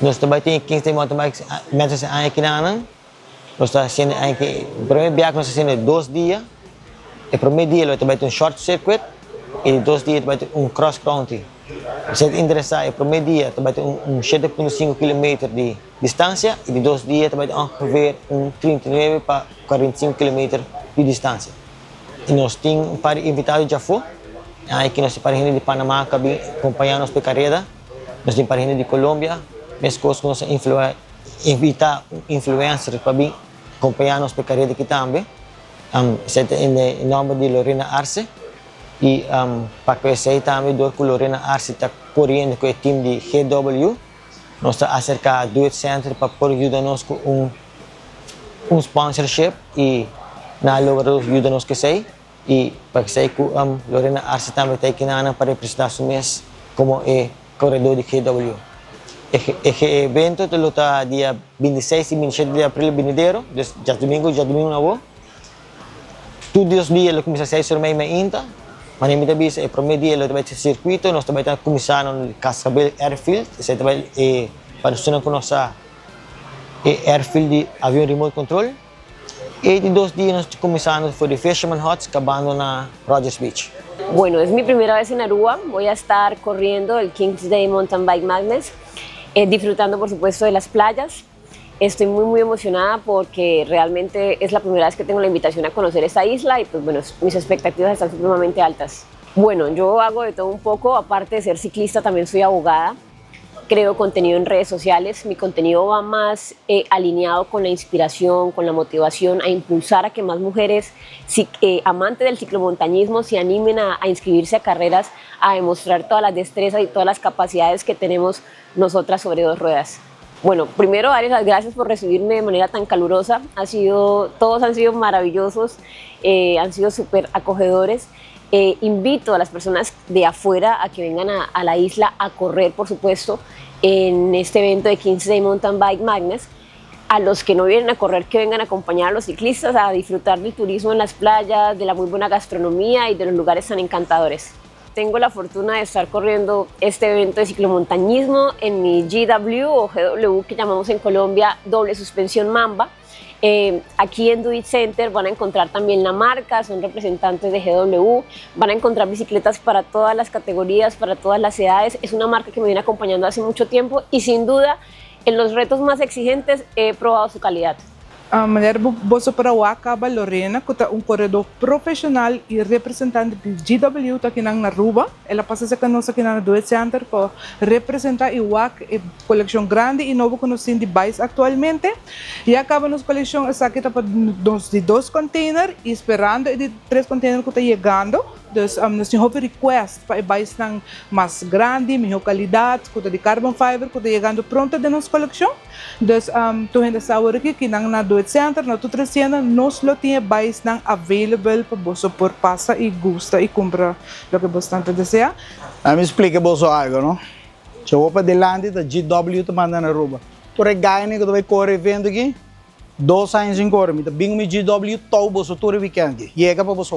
Nós também tem 15 mountain bikes metas aqui na Anang. Nós estamos fazendo aqui, o primeiro viagem nós estamos fazendo 2 dias. O primeiro dia nós também tem short circuit e 2 dias também tem cross country. Se interessar, o primeiro dia também tem 7,5 km de distância e de 2 dias também tem ongeveer 39 para 45 km de distância. E nós temos um par de invitados já foi. Aqui nós temos gente de Panamá que vem acompanhar nos pecareda. Nós temos gente de Colômbia. Mesmo que nós invitar influencers para vir acompanhar nos pecareda aqui também. Em nome de Lorena Arce. E para conhecer também do que Lorena Arce está correndo com o time de GW. Nós estamos acerca do Center para poder ajudar-nos com sponsorship e na lugar ajudar-nos que sei. E para que sei que Lorena Arce também está aqui na para representar o mês como corredor de GW. Este evento está dia 26 e 27 de abril venidero, já domingo na rua. Todos os dias ele começa a sair sobre a Inta. Mas a bisa o primeiro dia ele vai ter circuito, nós também estamos começando no Cascabel Airfield, você também para o com nossa airfield de avião remote control. E de 2 dias nós começamos por Fisherman Huts, acabando na Rogers Beach. Bueno, es mi primera vez en Aruba, voy a estar corriendo el Kings Day Mountain Bike Madness, disfrutando por supuesto de las playas. Estoy muy emocionada porque realmente es la primera vez que tengo la invitación a conocer esta isla y pues bueno, mis expectativas están supremamente altas. Bueno, yo hago de todo un poco, aparte de ser ciclista también soy abogada, creo contenido en redes sociales, mi contenido va más alineado con la inspiración, con la motivación, a impulsar a que más mujeres amantes del ciclomontañismo se animen a inscribirse a carreras, a demostrar todas las destrezas y todas las capacidades que tenemos nosotras sobre 2 ruedas. Bueno, primero darles las gracias por recibirme de manera tan calurosa. Todos han sido maravillosos, han sido súper acogedores. Invito a las personas de afuera a que vengan a la isla a correr, por supuesto, en este evento de Kings Day Mountain Bike Madness. A los que no vienen a correr, que vengan a acompañar a los ciclistas a disfrutar del turismo en las playas, de la muy buena gastronomía y de los lugares tan encantadores. Tengo la fortuna de estar corriendo este evento de ciclomontañismo en mi GW o GW que llamamos en Colombia doble suspensión Mamba. Aquí en Do It Center van a encontrar también la marca, son representantes de GW, van a encontrar bicicletas para todas las categorías, para todas las edades. Es una marca que me viene acompañando hace mucho tiempo y sin duda en los retos más exigentes he probado su calidad. Mulher Bolsa para o acaba Lorena, que é corredor profissional e representante de GW aqui na Aruba. Ela passa a ser conosco aqui na Do It Center para representar o WAC, coleção grande e nova que nós temos de bikes atualmente. E acaba nossa coleção essa aqui para de 2 containers e esperando de 3 containers que está chegando. Dus nós temos request para bikes mais grande, melhor qualidade, que de carbon fiber, que está chegando pronta de nossa coleção. Dus tu gente sabe que na Do It Center, na tudo trazendo, nós lo tinha bikes available para você por passar e gusta e comprar o que bastante deseja. Me explica você algo, não? Se eu vou para delante da GW te manda na Aruba. Tu regaia que tu vai correr evento aqui, 2 anos em correr, me bingo me GW todo você todo weekend aqui. E é para você.